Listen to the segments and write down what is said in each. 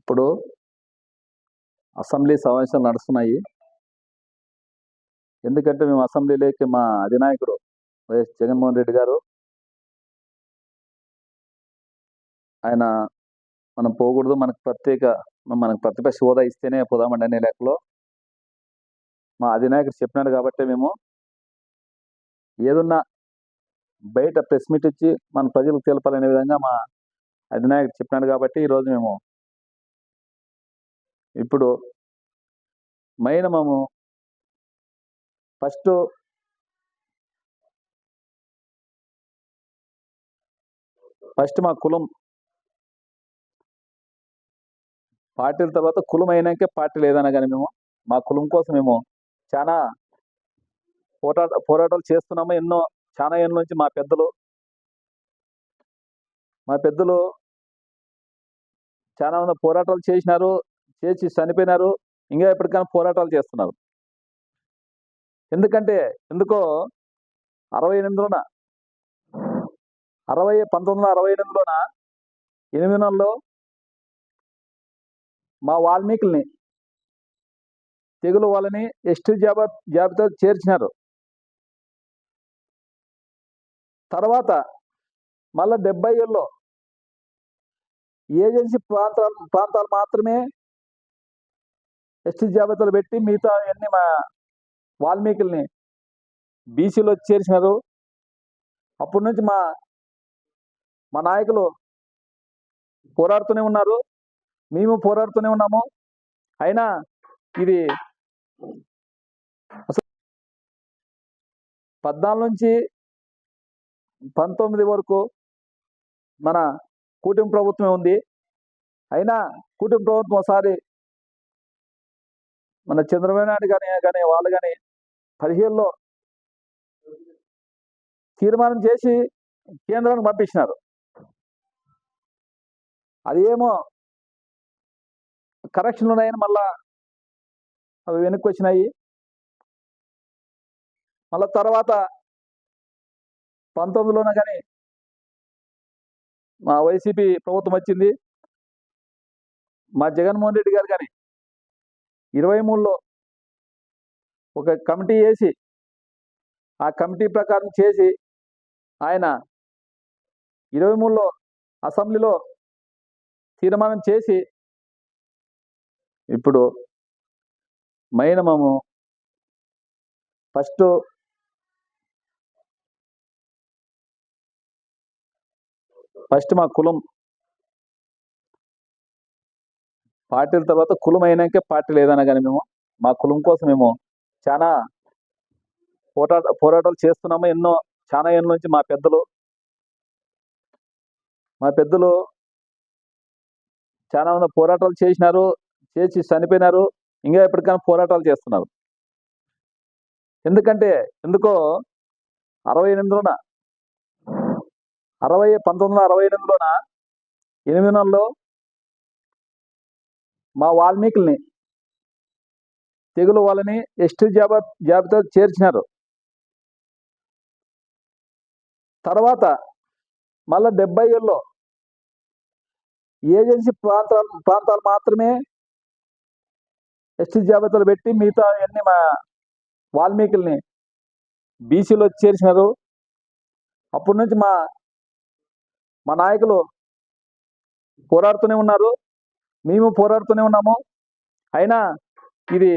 ఇప్పుడు అసెంబ్లీ సమావేశాలు నడుస్తున్నాయి. ఎందుకంటే మేము అసెంబ్లీలోకి మా అధినాయకుడు వైఎస్ జగన్మోహన్ రెడ్డి గారు ఆయన మనం పోకూడదు, మనకు ప్రతిపక్ష హోదా ఇస్తేనే పోదామండి అనే లెక్కలో మా అధినాయకుడు చెప్పినాడు. కాబట్టి మేము ఏదున్నా బయట ప్రెస్ మీట్ ఇచ్చి మన ప్రజలకు తెలపాలనే విధంగా మా అధినాయకుడు చెప్పినాడు. కాబట్టి ఈరోజు మేము ఇప్పుడు మేము ఫస్ట్ మా కులం, పార్టీల తర్వాత కులం అయినాకే పార్టీ లేదన్నా కానీ మేము మా కులం కోసం మేము చాలా పోరాటాలు చేస్తున్నాము. చాలా ఏళ్ళ నుంచి మా పెద్దలు చాలా మంది పోరాటాలు చేసి చనిపోయినారు. ఇంకా ఎప్పటికైనా పోరాటాలు చేస్తున్నారు. ఎందుకో 1968లోన 8 నెలల్లో మా వాల్మీకుల్ని, తెగులు వాళ్ళని ఎస్టీ జాబితా చేర్చినారు. తర్వాత మళ్ళా 70 ఏళ్ళలో ఏజెన్సీ ప్రాంతాలు మాత్రమే ఎస్టీ జాబితాలు పెట్టి మిగతా అన్ని మా వాల్మీకుల్ని బీసీలో చేర్చినారు. అప్పటి నుంచి మా నాయకులు పోరాడుతూనే ఉన్నారు, మేము పోరాడుతూనే ఉన్నాము. అయినా ఇది అసలు 14 నుంచి 19 వరకు మన కూటమి ప్రభుత్వమే ఉంది. అయినా కూటమి ప్రభుత్వం ఒకసారి మన చంద్రబాబు నాయుడు కానీ వాళ్ళు కానీ 17లో తీర్మానం చేసి కేంద్రానికి పంపించినారు. అది ఏమో కరెక్షన్లు ఉన్నాయని మళ్ళా అవి వెనక్కి వచ్చినాయి. మళ్ళా తర్వాత 19లోన కానీ మా వైసీపీ ప్రభుత్వం వచ్చింది. మా జగన్మోహన్ రెడ్డి గారు కానీ 23లో ఒక కమిటీ వేసి ఆ కమిటీ ప్రకారం చేసి ఆయన 23లో అసెంబ్లీలో తీర్మానం చేసి ఇప్పుడు మేము ఫస్ట్ మా కులం, పార్టీల తర్వాత కులం అయినాకే పార్టీ లేదన్నా కానీ మేము మా కులం కోసం మేము చాలా పోరాటాలు చేస్తున్నాము. చాలా ఏళ్ళ నుంచి మా పెద్దలు చాలా మంది పోరాటాలు చేసి చనిపోయినారు. ఇంకా ఎప్పటికైనా పోరాటాలు చేస్తున్నారు. ఎందుకో 1968లోన 8 నెలల్లో మా వాల్మీకుల్ని, తెగులు వాళ్ళని ఎస్టీ జాబితా చేర్చినారు. తర్వాత మళ్ళా 70 ఏళ్ళలో ఏజెన్సీ ప్రాంతాలు మాత్రమే ఎస్టీ జాబితాలు పెట్టి మిగతా అన్ని మా వాల్మీకుల్ని బీసీలో చేర్చినారు. అప్పటి నుంచి మా నాయకులు పోరాడుతూనే ఉన్నారు, మేము పోరాడుతూనే ఉన్నాము. అయినా ఇది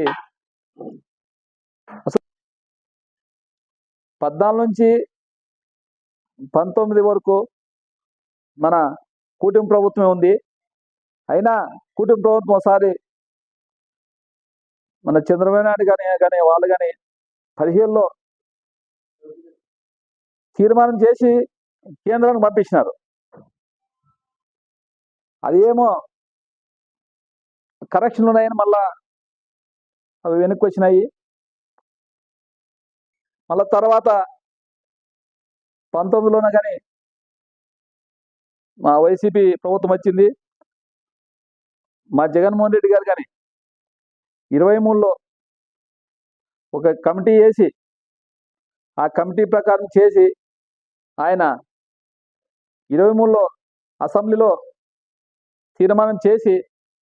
అసలు 14 నుంచి 19 వరకు మన కూటమి ప్రభుత్వమే ఉంది. అయినా కూటమి ప్రభుత్వం ఒకసారి మన చంద్రబాబు నాయుడు కానీ వాళ్ళు కానీ 17లో తీర్మానం చేసి కేంద్రానికి పంపించినారు. అది ఏమో కరెక్షన్లు ఉన్నాయని మళ్ళా అవి వెనక్కి వచ్చినాయి. మళ్ళా తర్వాత 19లోన కానీ మా వైసీపీ ప్రభుత్వం వచ్చింది. మా జగన్మోహన్ రెడ్డి గారు కానీ 23లో ఒక కమిటీ వేసి ఆ కమిటీ ప్రకారం చేసి ఆయన 23లో అసెంబ్లీలో తీర్మానం చేసి